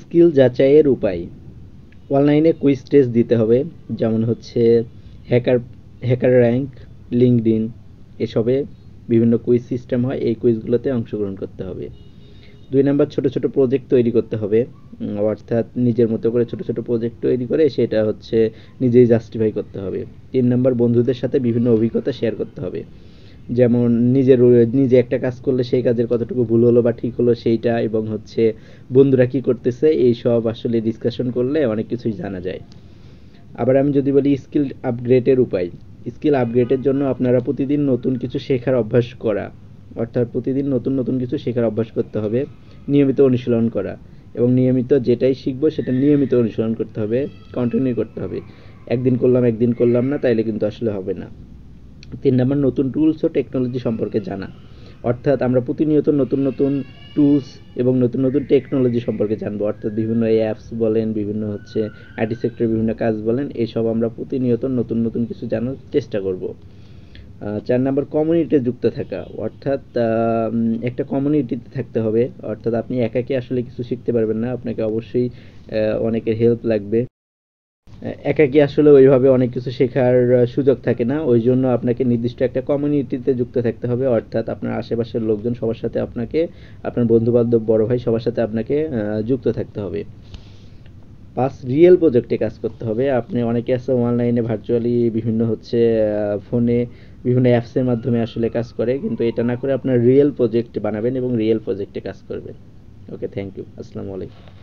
Skill যাচাইয়ের উপায়। অনলাইনে কুইজ টেস্ট দিতে হবে, যেমন হচ্ছে হ্যাকার হ্যাকার র্যাঙ্ক, লিঙ্কডইন, এসবে বিভিন্ন কুইজ সিস্টেম হয়, এই কুইজগুলোতে অংশগ্রহণ করতে হবে। 2 নাম্বার, ছোট ছোট প্রজেক্ট তৈরি করতে হবে, অর্থাৎ নিজের মতো করে ছোট ছোট প্রজেক্ট তৈরি করে সেটা হচ্ছে নিজেই জাস্টিফাই করতে হবে। 3 নাম্বার, বন্ধুদের সাথে বিভিন্ন অভিজ্ঞতা শেয়ার করতে হবে, যেমন নিজে একটা কাজ করলে সেই কাজের কতটুকু ভুল হলো বা ঠিক হলো সেইটা, এবং হচ্ছে বন্ধুরা কি করতেছে এই সব আসলে ডিসকাশন করলে অনেক কিছুই জানা যায়। আবার আমি যদি বলি স্কিল আপগ্রেডের উপায়। স্কিল আপগ্রেডের জন্য আপনারা প্রতিদিন নতুন কিছু শেখার অভ্যাস করা, অর্থাৎ প্রতিদিন নতুন নতুন কিছু শেখার অভ্যাস করতে হবে, নিয়মিত অনুশীলন করা, এবং নিয়মিত যেটাই শিখবো সেটা নিয়মিত অনুশীলন করতে হবে, কন্টিনিউ করতে হবে। একদিন করলাম না, তাইলে কিন্তু আসলে হবে না। 3 নাম্বার, নতুন টুলস ও টেকনোলজি সম্পর্কে জানা, অর্থাৎ আমরা প্রতিনিয়ত নতুন নতুন টুলস এবং নতুন নতুন টেকনোলজি সম্পর্কে জানবো, অর্থাৎ বিভিন্ন অ্যাপস বলেন, বিভিন্ন হচ্ছে আইটি সেক্টরের বিভিন্ন কাজ বলেন, এইসব আমরা প্রতিনিয়ত নতুন নতুন কিছু জানার চেষ্টা করব। 4 নাম্বার, কমিউনিটিতে যুক্ত থাকা, অর্থাৎ একটা কমিউনিটিতে থাকতে হবে, অর্থাৎ আপনি একাকে আসলে কিছু শিখতে পারবেন না, আপনাকে অবশ্যই অনেকের হেল্প লাগবে। একাকী আসলে ওইভাবে অনেক কিছু শেখার সুযোগ থাকে না, ওই জন্য আপনাকে নির্দিষ্ট একটা কমিউনিটিতে যুক্ত থাকতে হবে, অর্থাৎ আপনার আশেপাশের লোকজন সবার সাথে আপনাকে, আপনার বন্ধু বান্ধব, বড় ভাই, সবার সাথে আপনাকে যুক্ত থাকতে হবে। 5, রিয়েল প্রজেক্টে কাজ করতে হবে। আপনি অনেকে আছে অনলাইনে ভার্চুয়ালি বিভিন্ন হচ্ছে ফোনে বিভিন্ন অ্যাপসের মাধ্যমে আসলে কাজ করে, কিন্তু এটা না করে আপনার রিয়েল প্রজেক্ট বানাবেন এবং রিয়েল প্রজেক্টে কাজ করবেন। ওকে, থ্যাংক ইউ, আসসালামু আলাইকুম।